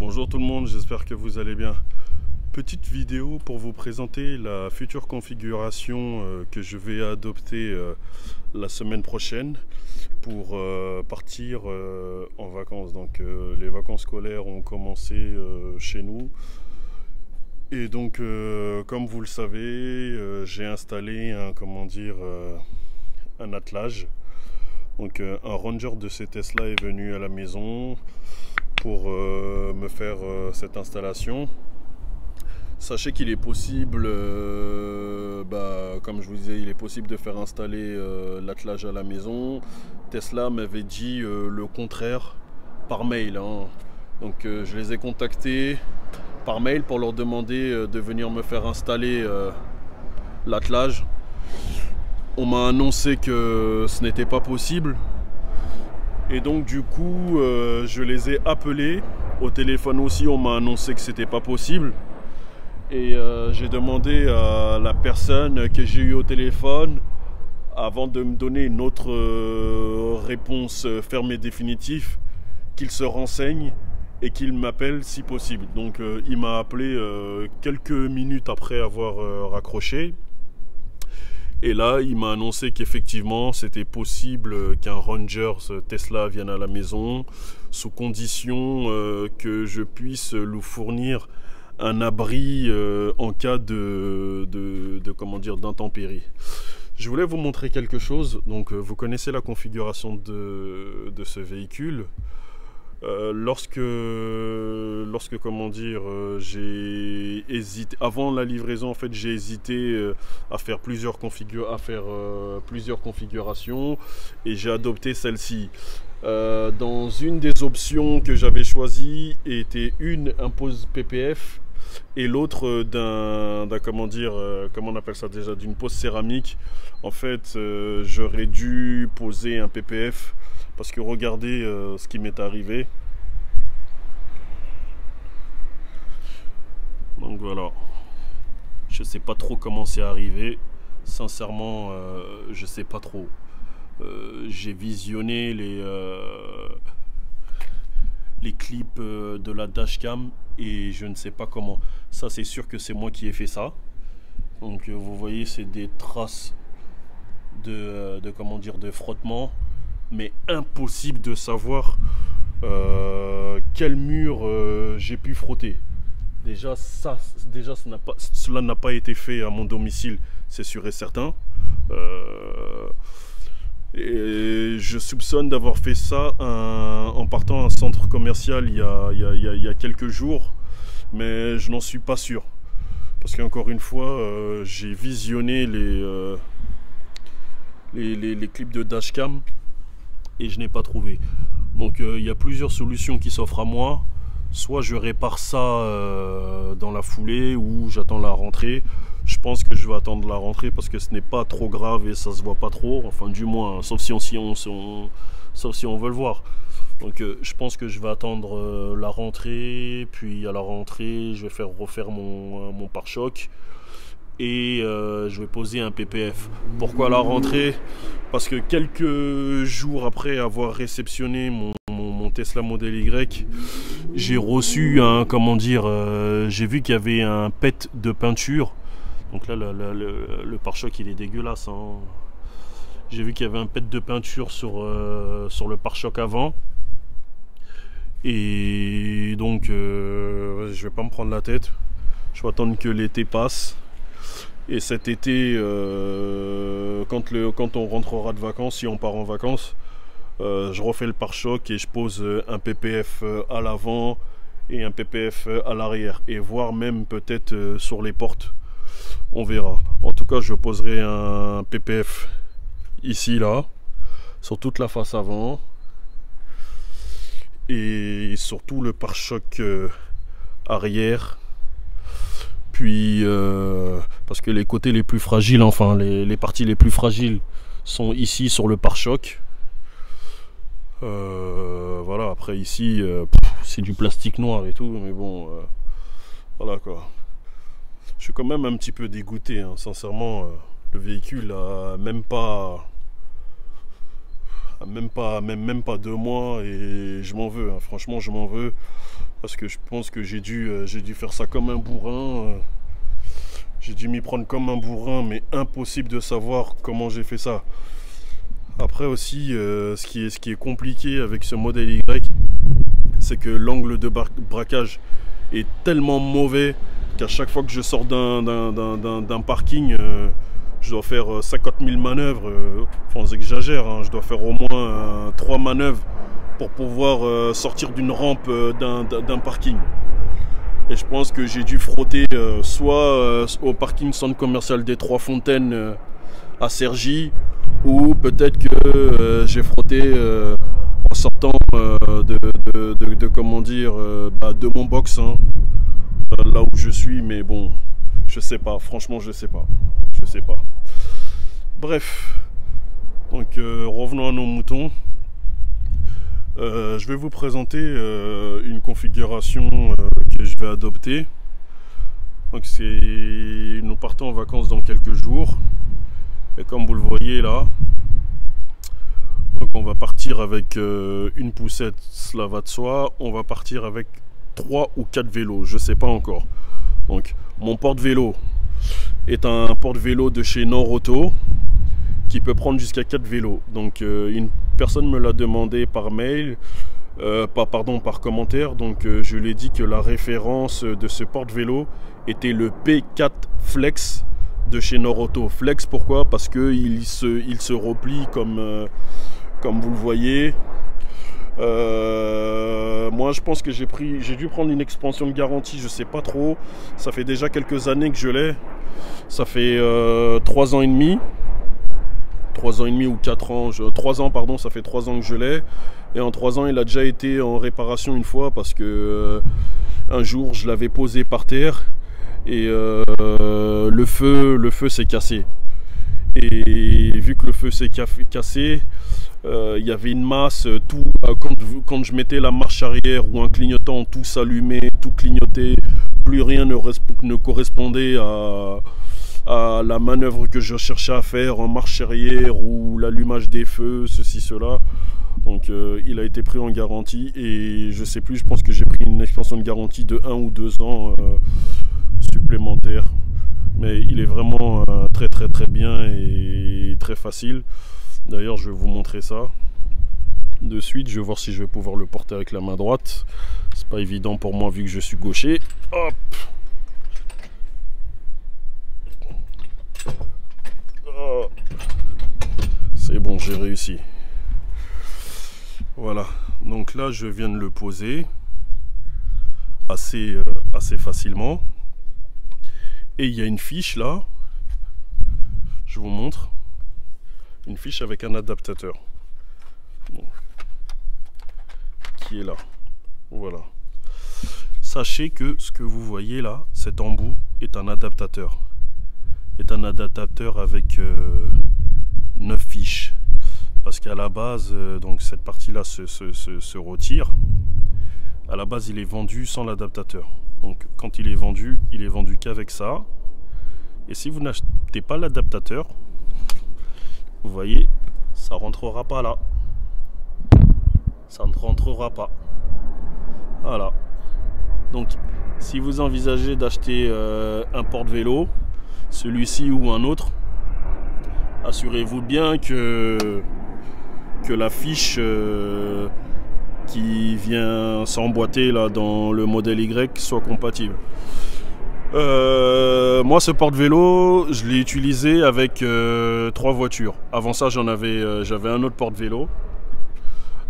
Bonjour tout le monde, j'espère que vous allez bien. Petite vidéo pour vous présenter la future configuration que je vais adopter la semaine prochaine pour partir en vacances. Donc les vacances scolaires ont commencé chez nous. Et donc comme vous le savez, j'ai installé un attelage. Donc un ranger de ces Tesla est venu à la maison pour me faire cette installation. Sachez qu'il est possible, comme je vous disais, il est possible de faire installer l'attelage à la maison. Tesla m'avait dit le contraire par mail, hein. Donc je les ai contactés par mail pour leur demander de venir me faire installer l'attelage. On m'a annoncé que ce n'était pas possible. Et donc du coup, je les ai appelés. Au téléphone aussi, on m'a annoncé que c'était pas possible. Et j'ai demandé à la personne que j'ai eue au téléphone, avant de me donner une autre réponse ferme et définitive, qu'il se renseigne et qu'il m'appelle si possible. Donc il m'a appelé quelques minutes après avoir raccroché. Et là, il m'a annoncé qu'effectivement, c'était possible qu'un Ranger Tesla vienne à la maison, sous condition que je puisse lui fournir un abri en cas d'intempéries. Je voulais vous montrer quelque chose. Donc, vous connaissez la configuration de ce véhicule. Lorsque j'ai hésité avant la livraison, en fait j'ai hésité à faire plusieurs configurations et j'ai adopté celle-ci. Dans une des options que j'avais choisies était un pose PPF et l'autre d'une pose céramique. En fait j'aurais dû poser un PPF. Parce que regardez ce qui m'est arrivé. Donc voilà. Je sais pas trop comment c'est arrivé. Sincèrement, je sais pas trop. J'ai visionné les clips de la dashcam et je ne sais pas comment. Ça, c'est sûr que c'est moi qui ai fait ça. Donc vous voyez, c'est des traces de frottement. Mais impossible de savoir quel mur j'ai pu frotter. Cela n'a pas été fait à mon domicile, c'est sûr et certain. Et je soupçonne d'avoir fait ça en partant à un centre commercial il y a quelques jours, mais je n'en suis pas sûr. Parce qu'encore une fois, j'ai visionné les clips de dashcam et je n'ai pas trouvé. Donc il y a plusieurs solutions qui s'offrent à moi. Soit je répare ça dans la foulée ou j'attends la rentrée. Je pense que je vais attendre la rentrée parce que ce n'est pas trop grave et ça se voit pas trop. Enfin du moins, sauf si on veut le voir. Donc je pense que je vais attendre la rentrée. Puis à la rentrée, je vais refaire mon pare-choc. Et je vais poser un PPF. Pourquoi la rentrée? Parce que quelques jours après avoir réceptionné mon Tesla Model Y, j'ai reçu j'ai vu qu'il y avait un pet de peinture. Donc là le pare-choc il est dégueulasse, hein. J'ai vu qu'il y avait un pet de peinture sur le pare-choc avant. Et donc je vais pas me prendre la tête. Je vais attendre que l'été passe. Et cet été, quand on rentrera de vacances, si on part en vacances, je refais le pare-choc et je pose un PPF à l'avant et un PPF à l'arrière. Et voire même peut-être sur les portes. On verra. En tout cas, je poserai un PPF ici, là, sur toute la face avant. Et surtout le pare-choc arrière. Puis parce que les côtés les plus fragiles, enfin les parties les plus fragiles sont ici sur le pare-choc. Voilà, après ici c'est du plastique noir et tout, mais bon voilà quoi. Je suis quand même un petit peu dégoûté, hein. Sincèrement, le véhicule a même pas 2 mois, et je m'en veux, hein. Franchement je m'en veux, parce que je pense que j'ai dû faire ça comme un bourrin. J'ai dû m'y prendre comme un bourrin, mais impossible de savoir comment j'ai fait ça. Après aussi, ce qui est compliqué avec ce modèle Y, c'est que l'angle de braquage est tellement mauvais qu'à chaque fois que je sors d'un parking, je dois faire 50 000 manœuvres. Enfin, j'exagère, hein, je dois faire au moins 3 manœuvres pour pouvoir sortir d'une rampe d'un parking. Et je pense que j'ai dû frotter soit au parking centre commercial des Trois Fontaines à Cergy, ou peut-être que j'ai frotté en sortant comment dire, de mon box, hein, là où je suis. Mais bon, je sais pas, franchement je sais pas. Bref, donc revenons à nos moutons. Je vais vous présenter une configuration que je vais adopter. Donc nous partons en vacances dans quelques jours, et comme vous le voyez là, donc on va partir avec une poussette, cela va de soi. On va partir avec 3 ou 4 vélos, je sais pas encore. Donc mon porte-vélo est un porte-vélo de chez Nord-Auto qui peut prendre jusqu'à 4 vélos. Donc une personne me l'a demandé par mail, par commentaire. Donc je lui ai dit que la référence de ce porte-vélo était le P4 Flex de chez Nord-Auto. Flex, pourquoi? Parce que il se replie comme vous le voyez. Moi je pense que j'ai dû prendre une expansion de garantie, je sais pas trop. Ça fait déjà quelques années que je l'ai. Ça fait 3 ans et demi. 3 ans et demi ou 4 ans, 3 ans pardon, ça fait 3 ans que je l'ai. Et en 3 ans il a déjà été en réparation une fois, parce que un jour je l'avais posé par terre et le feu s'est cassé. Et vu que le feu s'est cassé, il y avait une masse, quand je mettais la marche arrière ou un clignotant, tout s'allumait, tout clignotait, plus rien ne correspondait à la manœuvre que je cherchais à faire en marche arrière ou l'allumage des feux, ceci, cela. Donc il a été pris en garantie, et je sais plus, je pense que j'ai pris une extension de garantie de 1 ou 2 ans supplémentaire. Mais il est vraiment très bien et très facile. D'ailleurs je vais vous montrer ça de suite. Je vais voir si je vais pouvoir le porter avec la main droite. C'est pas évident pour moi vu que je suis gaucher. Hop. Oh. C'est bon, j'ai réussi. Voilà, donc là je viens de le poser assez facilement. Et il y a une fiche là, je vous montre, une fiche avec un adaptateur, bon, qui est là. Voilà. Sachez que ce que vous voyez là, cet embout est un adaptateur. Avec 9 fiches. Parce qu'à la base, donc cette partie-là se retire. À la base, il est vendu sans l'adaptateur. Donc quand il est vendu qu'avec ça. Et si vous n'achetez pas l'adaptateur, vous voyez, ça rentrera pas là. Ça ne rentrera pas. Voilà. Donc si vous envisagez d'acheter un porte-vélo, celui-ci ou un autre, assurez-vous bien que la fiche qui vient s'emboîter là dans le modèle Y soit compatible. Moi ce porte-vélo je l'ai utilisé avec 3 voitures. Avant ça j'avais un autre porte-vélo.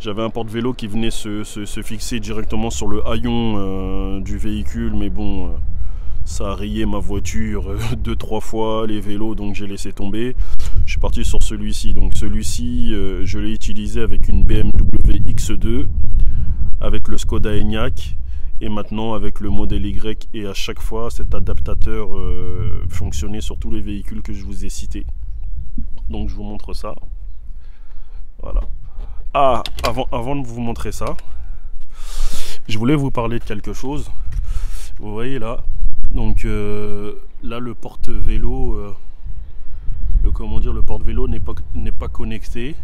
J'avais un porte-vélo qui venait se fixer directement sur le haillon du véhicule, mais bon, ça a rayé ma voiture 2-3 fois, les vélos, donc j'ai laissé tomber. Je suis parti sur celui-ci. Donc celui-ci, je l'ai utilisé avec une BMW X2, avec le Skoda Enyaq, et maintenant avec le modèle Y. Et à chaque fois, cet adaptateur fonctionnait sur tous les véhicules que je vous ai cités. Donc je vous montre ça. Voilà. Ah, avant de vous montrer ça, je voulais vous parler de quelque chose. Vous voyez là, donc là le porte-vélo, le porte-vélo n'est pas connecté.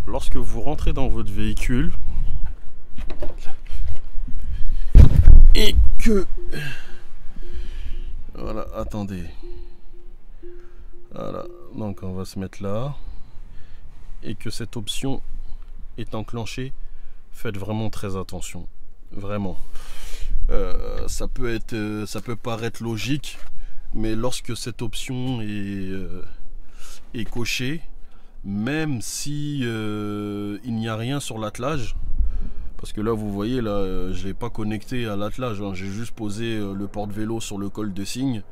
lorsque vous rentrez dans votre véhicule et que... Voilà, attendez. Voilà, donc on va se mettre là. Et que cette option est enclenchée, faites vraiment très attention. Vraiment. Ça peut paraître logique, mais lorsque cette option est cochée, même si il n'y a rien sur l'attelage, parce que là vous voyez là, je l'ai pas connecté à l'attelage, hein, j'ai juste posé le porte-vélo sur le col de cygne.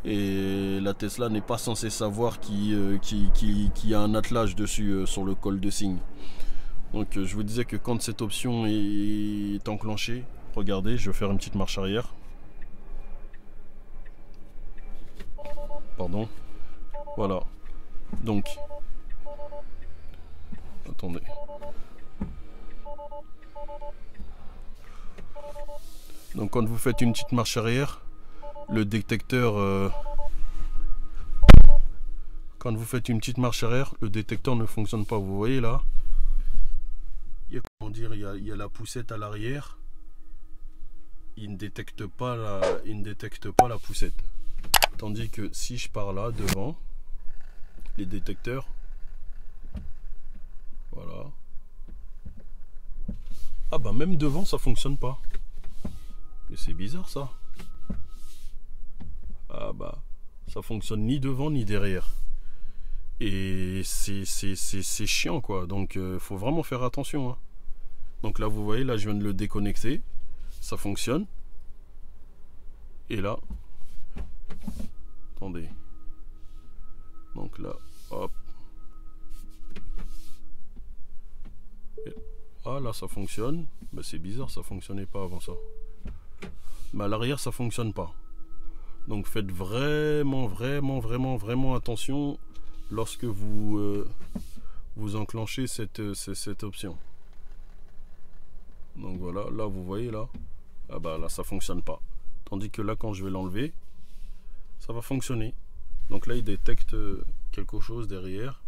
Et la Tesla n'est pas censée savoir qu'il y a un attelage dessus sur le col de cygne. Donc je vous disais que quand cette option est enclenchée, regardez, je vais faire une petite marche arrière. Pardon. Voilà. Donc, attendez. Donc quand vous faites une petite marche arrière, le détecteur quand vous faites une petite marche arrière, le détecteur ne fonctionne pas. Vous voyez là, il y a, comment dire, il y a la poussette à l'arrière. Il ne détecte pas la poussette. Tandis que si je pars là devant, les détecteurs, voilà. Ah bah même devant ça fonctionne pas. Mais c'est bizarre ça. Ah bah ça fonctionne ni devant ni derrière. Et c'est chiant quoi. Donc faut vraiment faire attention, hein. Donc là vous voyez, là je viens de le déconnecter. Ça fonctionne. Et là, attendez. Donc là, hop. Et, ah là ça fonctionne. Mais c'est bizarre, ça fonctionnait pas avant ça. Mais à l'arrière ça fonctionne pas. Donc faites vraiment attention lorsque vous enclenchez cette option. Donc voilà, là vous voyez là, ah bah là ça fonctionne pas. Tandis que là quand je vais l'enlever, ça va fonctionner. Donc là il détecte quelque chose derrière.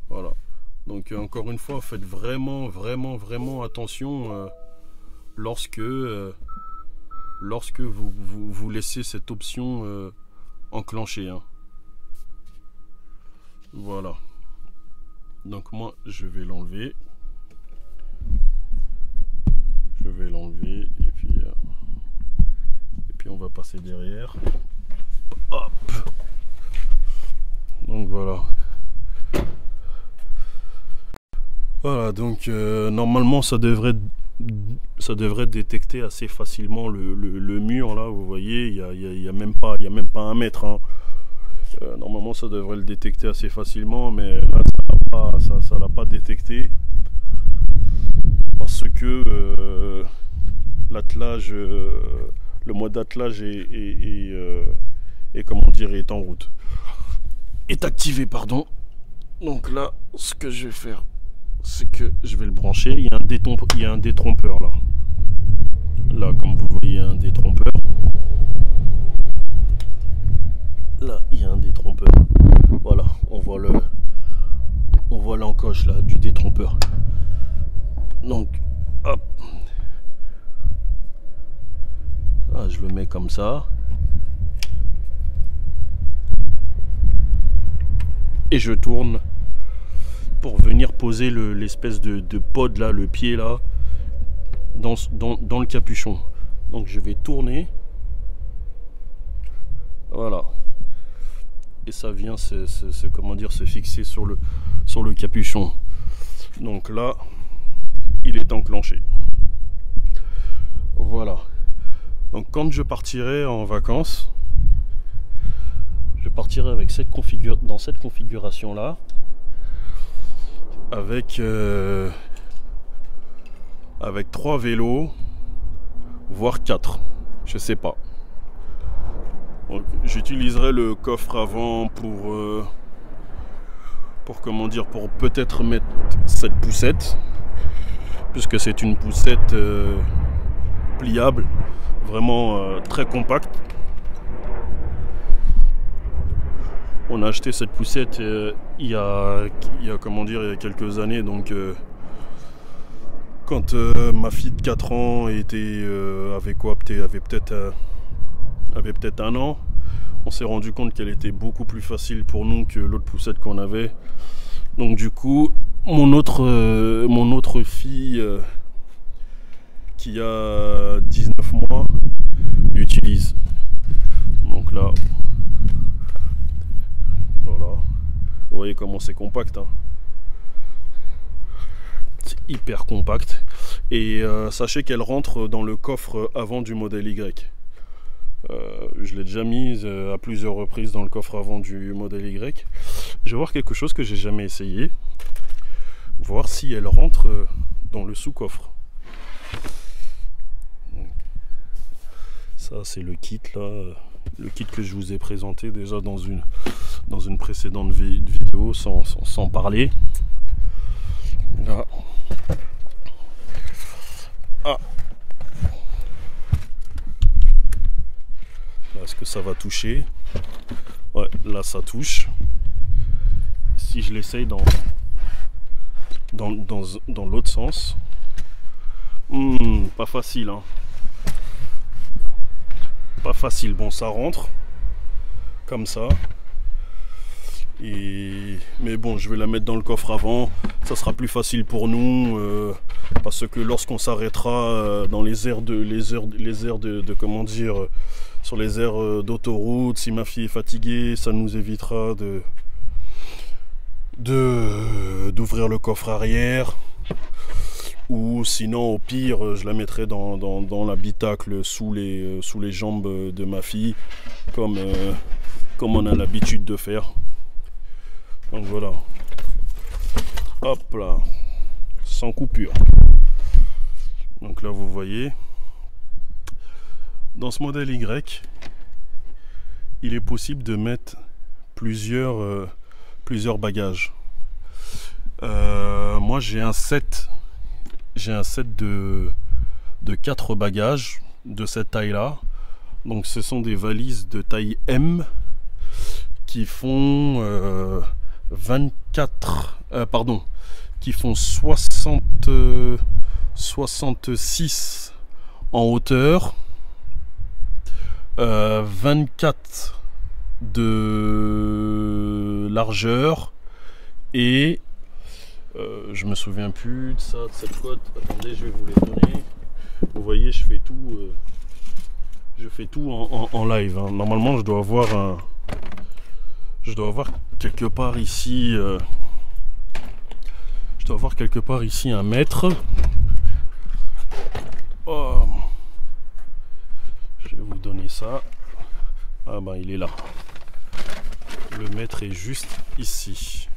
Voilà. Donc encore une fois, faites vraiment attention lorsque vous laissez cette option enclenchée, hein. Voilà. Donc moi je vais l'enlever. Je vais l'enlever et puis on va passer derrière. Hop. Donc voilà. Voilà, donc normalement ça devrait détecter assez facilement le mur là, vous voyez, il y a même pas 1 mètre, hein. Normalement ça devrait le détecter assez facilement, mais là ça l'a pas détecté parce que l'attelage, le mode attelage est comment dire, est en route, est activé, pardon. Donc là ce que je vais faire, c'est que je vais le brancher. Il y a un détrompeur là. Là, comme vous voyez, un détrompeur. Là, il y a un détrompeur. Voilà, on voit l'encoche là du détrompeur. Donc, hop. Ah, je le mets comme ça. Et je tourne pour venir poser l'espèce de pod là, le pied là, dans le capuchon. Donc je vais tourner, voilà, et ça vient comment dire, se fixer sur le capuchon. Donc là il est enclenché. Voilà. Donc quand je partirai en vacances, je partirai avec dans cette configuration là, avec 3 vélos, voire 4, je sais pas. J'utiliserai le coffre avant pour comment dire, pour peut-être mettre cette poussette, puisque c'est une poussette pliable, vraiment très compacte. On a acheté cette poussette il y a comment dire, il y a quelques années, donc quand ma fille de 4 ans avait peut-être un an, on s'est rendu compte qu'elle était beaucoup plus facile pour nous que l'autre poussette qu'on avait. Donc du coup, mon autre fille qui a 19 mois l'utilise. Donc là, voilà, vous voyez comment c'est compact, hein. C'est hyper compact. Et sachez qu'elle rentre dans le coffre avant du modèle Y. Je l'ai déjà mise à plusieurs reprises dans le coffre avant du modèle Y. Je vais voir quelque chose que j'ai jamais essayé. Voir si elle rentre dans le sous-coffre. Ça c'est le kit là. Le kit que je vous ai présenté déjà dans une précédente vidéo sans parler. Là. Ah. Là, est-ce que ça va toucher? Ouais, là ça touche. Si je l'essaye dans l'autre sens, pas facile, hein. Pas facile. Bon, ça rentre comme ça. Mais bon, je vais la mettre dans le coffre avant. Ça sera plus facile pour nous parce que lorsqu'on s'arrêtera dans les aires de comment dire, sur les aires d'autoroute, si ma fille est fatiguée, ça nous évitera d'ouvrir le coffre arrière. Ou sinon, au pire, je la mettrai dans l'habitacle sous les jambes de ma fille, comme on a l'habitude de faire. Donc voilà. Hop là. Sans coupure. Donc là, vous voyez. Dans ce modèle Y, il est possible de mettre plusieurs bagages. Moi, j'ai un set de 4 bagages de cette taille-là. Donc ce sont des valises de taille M qui font 66 en hauteur, 24 de largeur et je me souviens plus de ça, de cette cote. Attendez, je vais vous les donner. Vous voyez, je fais tout en live, hein. Normalement, je dois avoir quelque part ici. Je dois avoir quelque part ici un mètre. Oh. Je vais vous donner ça. Ah ben, il est là. Le mètre est juste ici.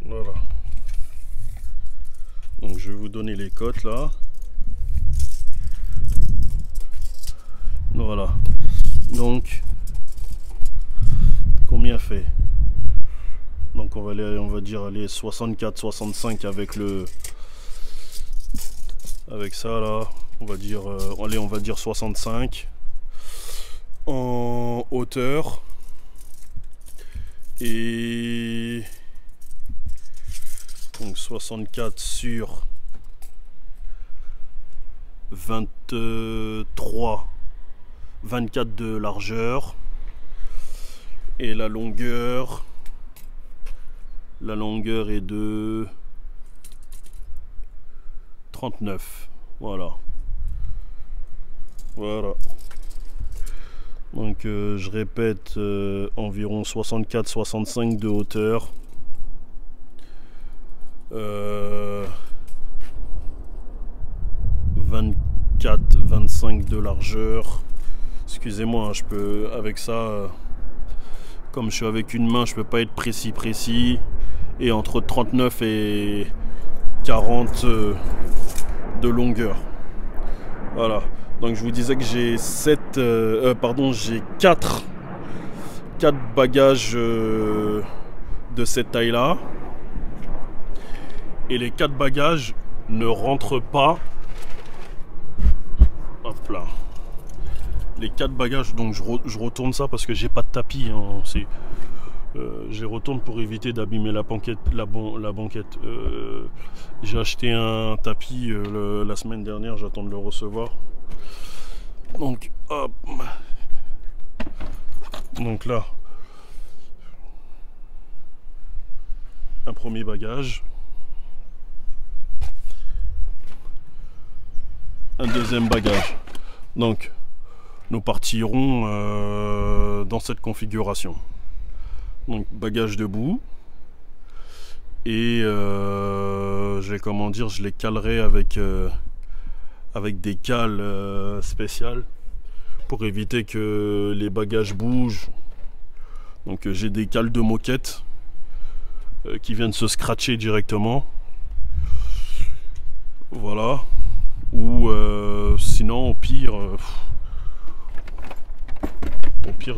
Voilà. Donc je vais vous donner les cotes là. Voilà. Donc combien fait? Donc on va dire aller 64-65 avec ça là. On va dire 65 en hauteur et donc 64 sur 24 de largeur et la longueur est de 39. Voilà. Donc je répète, environ 64-65 de hauteur, 24-25 de largeur. Excusez-moi, je peux avec ça, comme je suis avec une main, je peux pas être précis, et entre 39 et 40 de longueur. Voilà. Donc je vous disais que j'ai 4 bagages de cette taille là, et les 4 bagages ne rentrent pas. Hop là. les 4 bagages. Donc je retourne ça parce que j'ai pas de tapis, hein, je les retourne pour éviter d'abîmer la banquette. J'ai acheté un tapis la semaine dernière, j'attends de le recevoir. Donc hop. Donc là, un premier bagage, un deuxième bagage. Donc nous partirons dans cette configuration. Donc bagage debout et je les calerai avec des cales spéciales pour éviter que les bagages bougent. Donc j'ai des cales de moquette qui viennent se scratcher directement. Voilà. Ou sinon au pire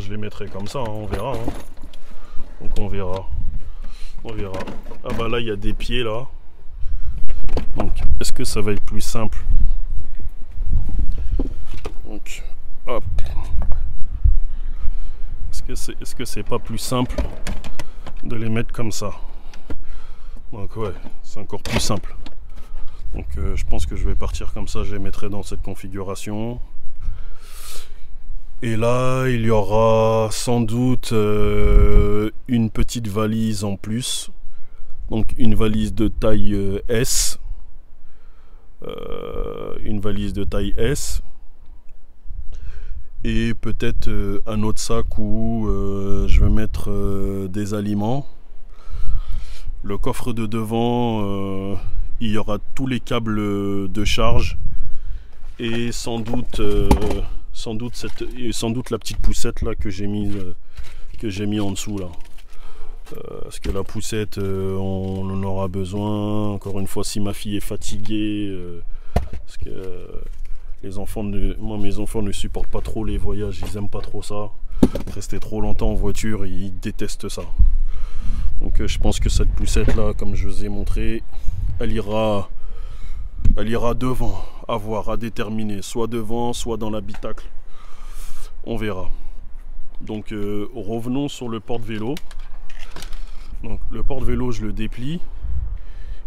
je les mettrai comme ça, hein, on verra. Hein. Donc on verra. Ah bah là il y a des pieds là. Donc est-ce que ça va être plus simple? Donc hop. Est-ce que c'est pas plus simple de les mettre comme ça? Donc ouais, c'est encore plus simple. Donc je pense que je vais partir comme ça, je les mettrai dans cette configuration. Et là, il y aura sans doute une petite valise en plus. Donc une valise de taille S. Une valise de taille S. Et peut-être un autre sac où je vais mettre des aliments. Le coffre de devant, il y aura tous les câbles de charge. Et sans doute la petite poussette là que j'ai mis en dessous là. Parce que la poussette on en aura besoin encore une fois si ma fille est fatiguée, parce que mes enfants ne supportent pas trop les voyages, ils aiment pas trop ça, rester trop longtemps en voiture, ils détestent ça. Donc je pense que cette poussette là, comme je vous ai montré, elle ira devant, à voir, à déterminer, soit devant, soit dans l'habitacle. On verra. Donc revenons sur le porte-vélo. Donc le porte-vélo, je le déplie.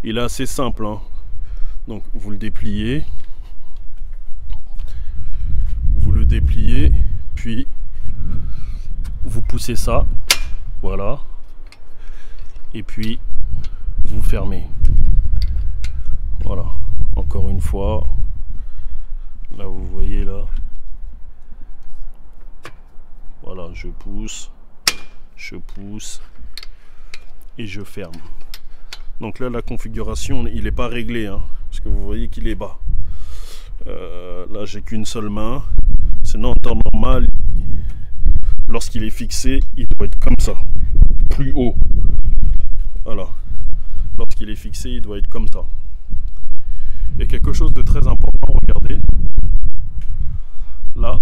Il est assez simple, hein. Donc vous le dépliez, puis vous poussez ça, voilà, et puis vous fermez. Voilà. Encore une fois, là vous voyez là, voilà, je pousse et je ferme. Donc là la configuration, il n'est pas réglé, hein, parce que vous voyez qu'il est bas. Là j'ai qu'une seule main, sinon en temps normal, lorsqu'il est fixé, il doit être comme ça, plus haut. Voilà, lorsqu'il est fixé, il doit être comme ça. Et quelque chose de très important, regardez, là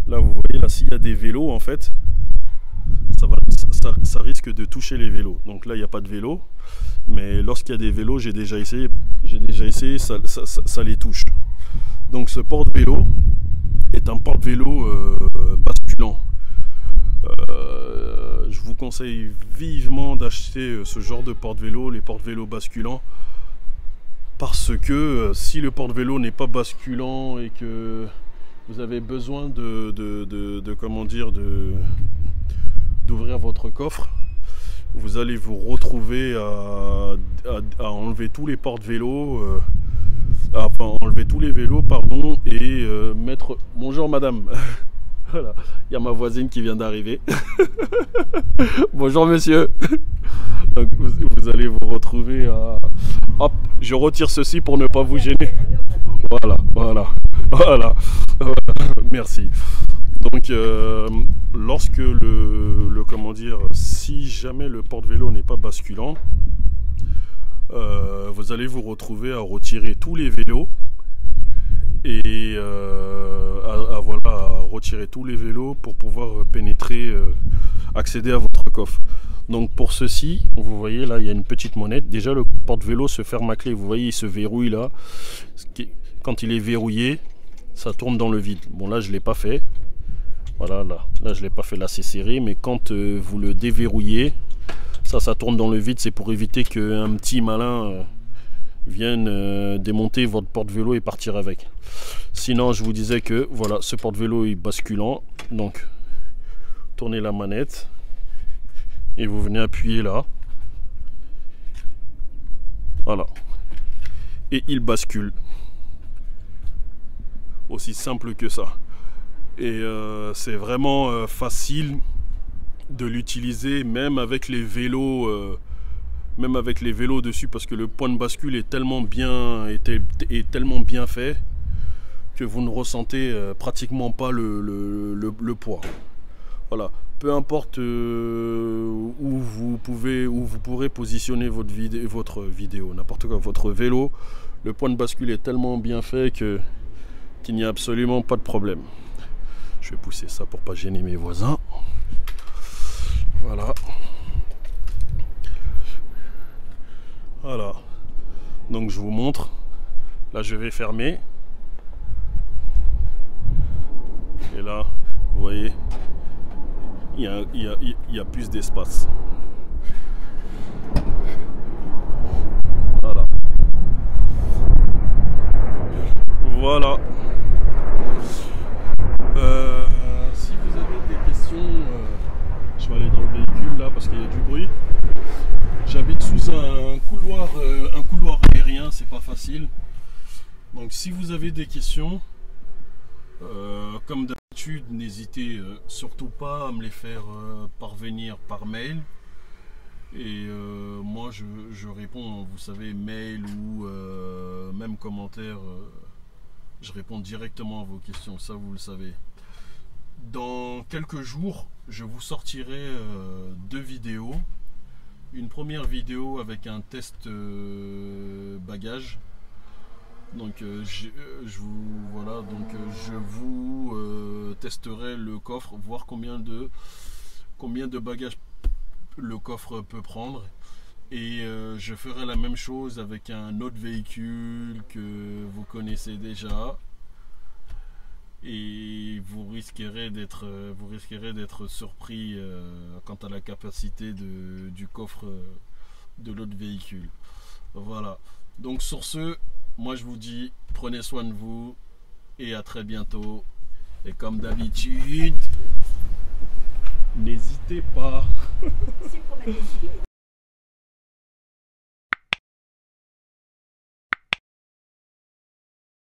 vous voyez, là s'il y a des vélos en fait, ça risque de toucher les vélos. Donc là il n'y a pas de vélo, mais lorsqu'il y a des vélos, j'ai déjà essayé, ça les touche. Donc ce porte-vélo est un porte-vélo basculant. Je vous conseille vivement d'acheter ce genre de porte-vélo, les porte-vélos basculants, parce que si le porte-vélo n'est pas basculant et que vous avez besoin d'ouvrir votre coffre, vous allez vous retrouver à enlever tous les porte-vélos, enlever tous les vélos, pardon, et mettre... Bonjour madame. Voilà, il y a ma voisine qui vient d'arriver. Bonjour monsieur. Donc vous allez vous retrouver à... Hop, je retire ceci pour ne pas vous gêner. Voilà. Merci. Donc lorsque si jamais le porte-vélo n'est pas basculant, vous allez vous retrouver à retirer tous les vélos et à retirer tous les vélos pour pouvoir pénétrer, accéder à votre coffre. Donc pour ceci, vous voyez là, il y a une petite monette. Déjà le porte-vélo se ferme à clé. Vous voyez, il se verrouille là. quand il est verrouillé, ça tourne dans le vide. Bon là je ne l'ai pas fait. Voilà, là je ne l'ai pas fait, là c'est serré. Mais quand vous le déverrouillez, ça tourne dans le vide. C'est pour éviter qu'un petit malin vienne démonter votre porte-vélo et partir avec. Sinon je vous disais que voilà, ce porte-vélo est basculant. Donc tournez la manette et vous venez appuyer là. Voilà. Et il bascule. Aussi simple que ça. Et c'est vraiment facile de l'utiliser même avec les vélos dessus, parce que le point de bascule est tellement bien fait que vous ne ressentez pratiquement pas le poids. Voilà, peu importe où vous pourrez positionner votre vidéo, n'importe quoi, votre vélo, le point de bascule est tellement bien fait qu'il n'y a absolument pas de problème. Je vais pousser ça pour pas gêner mes voisins. Voilà. Voilà. Donc je vous montre. Là je vais fermer. Et là, vous voyez, il y a plus d'espace. Voilà. Voilà. Si vous avez des questions, je vais aller dans le véhicule là parce qu'il y a du bruit. J'habite sous un couloir aérien, c'est pas facile. Donc si vous avez des questions, comme d'habitude, n'hésitez surtout pas à me les faire parvenir par mail. Et moi je réponds, vous savez, mail ou même commentaire, je réponds directement à vos questions, ça vous le savez. Dans quelques jours, je vous sortirai 2 vidéos. Une première vidéo avec un test bagage. Donc je vous testerai le coffre, voir combien de bagages le coffre peut prendre. Et je ferai la même chose avec un autre véhicule que vous connaissez déjà. Et vous risquerez d'être surpris quant à la capacité du coffre de l'autre véhicule. Voilà. Donc sur ce, moi je vous dis, prenez soin de vous et à très bientôt. Et comme d'habitude, n'hésitez pas.